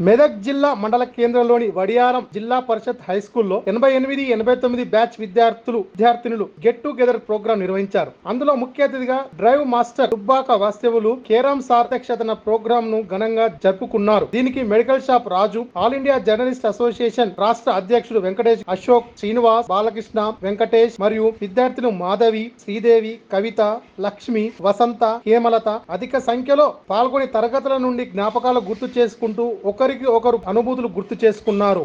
మెదక్ జిల్లా మండల కేంద్రంలోని వడియారం జిల్లా పరిషత్ హై స్కూల్లో 88-89 బ్యాచ్ విద్యార్థినులు గెట్ టుగెదర్ ప్రోగ్రాం నిర్వహించారు. అందులో ముఖ్య అతిథిగా డ్రైవ్ మాస్టర్ దుబ్బాక వాస్తవులు కేరాం సార్థక్షతన ప్రోగ్రాం ను ఘనంగా జరుపుకున్నారు. దీనికి మెడికల్ షాప్ రాజు, ఆల్ ఇండియా జర్నలిస్ట్ అసోసియేషన్ రాష్ట్ర అధ్యక్షుడు వెంకటేష్, అశోక్, శ్రీనివాస్, బాలకృష్ణ, వెంకటేష్ మరియు విద్యార్థులు మాధవి, శ్రీదేవి, కవిత, లక్ష్మి, వసంత, హేమలత అధిక సంఖ్యలో పాల్గొని తరగతుల నుండి జ్ఞాపకాలు గుర్తు చేసుకుంటూ ఒకరికి ఒకరు అనుభూతులు గుర్తు చేసుకున్నారు.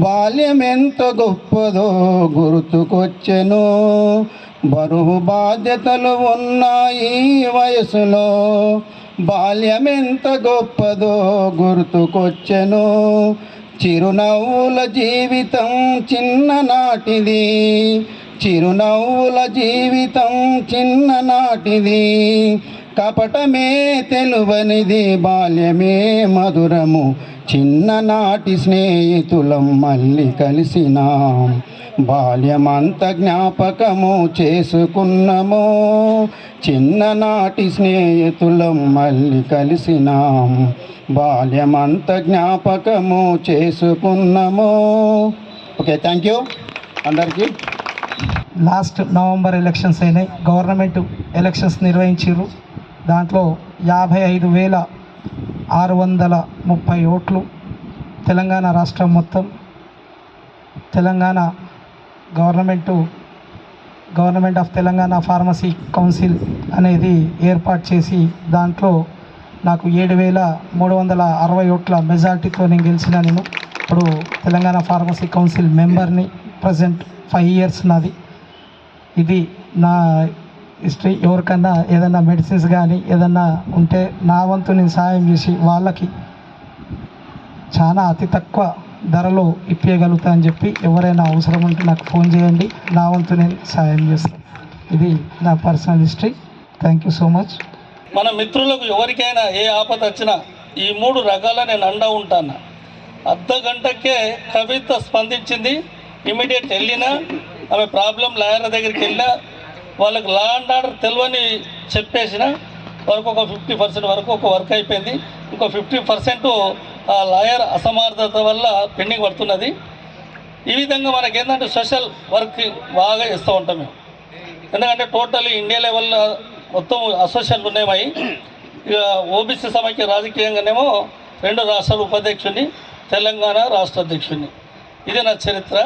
బాల్యం ఎంత గొప్పదో గుర్తుకొచ్చెను, బరువు బాధ్యతలు ఉన్నాయి వయసులో. బాల్యం ఎంత గొప్పదో గుర్తుకొచ్చెను, చిరునవ్వుల జీవితం చిన్ననాటిది, చిరునవ్వుల జీవితం చిన్ననాటిది. కపటమే తెలువనిది బాల్యమే మధురము, చిన్ననాటి స్నేహితులం మళ్ళీ కలిసినాం. బాల్యమంత జ్ఞాపకము చేసుకున్నాము, చిన్ననాటి స్నేహితులం మళ్ళీ కలిసినాం. బాల్యమంత జ్ఞాపకము చేసుకున్నాము. ఓకే, థ్యాంక్ యూ అందరికీ. లాస్ట్ నవంబర్ ఎలక్షన్స్ అయినాయి, గవర్నమెంట్ ఎలక్షన్స్ నిర్వహించారు. దాంట్లో 55,630 ఓట్లు. తెలంగాణ రాష్ట్రం మొత్తం Telangana government of Telangana pharmacy council అనేది ఏర్పాటు చేసి దాంట్లో నాకు 7,360 ఓట్ల మెజార్టీతో నేను గెలిచిన. నేను ఇప్పుడు తెలంగాణ ఫార్మసీ కౌన్సిల్ మెంబర్ని. ప్రజెంట్ 5 years నాది. ఇది నా హిస్టరీ. ఎవరికన్నా ఏదన్నా మెడిసిన్స్ కానీ ఏదన్నా ఉంటే నా వంతు నేను సాయం చేసి వాళ్ళకి చాలా అతి తక్కువ ధరలో ఇప్పగలుగుతా అని చెప్పి ఎవరైనా అవసరం ఉంటే నాకు ఫోన్ చేయండి, నా వంతు నేను సాయం చేస్తాను. ఇది నా personal history. Thank you so much. మన మిత్రులకు ఎవరికైనా ఏ ఆపద వచ్చినా ఈ 3 రకాల నేను అండా ఉంటాను. అర్ధ గంటకే కవిత స్పందించింది. ఇమీడియట్ వెళ్ళినా ఆమె ప్రాబ్లం లాయర్ దగ్గరికి వెళ్ళినా వాళ్ళకి లా అండ్ ఆర్డర్ తెలియని చెప్పేసిన వరకు ఒక 50% వరకు ఒక వర్క్ అయిపోయింది. ఇంకో 50% ఆ లాయర్ అసమర్థత వల్ల పెండింగ్ పడుతున్నది. ఈ విధంగా మనకి ఏంటంటే సోషల్ వర్క్ బాగా ఇస్తూ ఉంటాం మేము. ఎందుకంటే టోటల్ ఇండియా లెవెల్లో మొత్తం అసోసియేషన్లు ఉన్నాయి. ఇక ఓబీసీ సమైక్య రాజకీయంగానేమో 2 రాష్ట్రాల ఉపాధ్యక్షుడిని, తెలంగాణ రాష్ట్ర అధ్యక్షుడిని. ఇది నా చరిత్ర.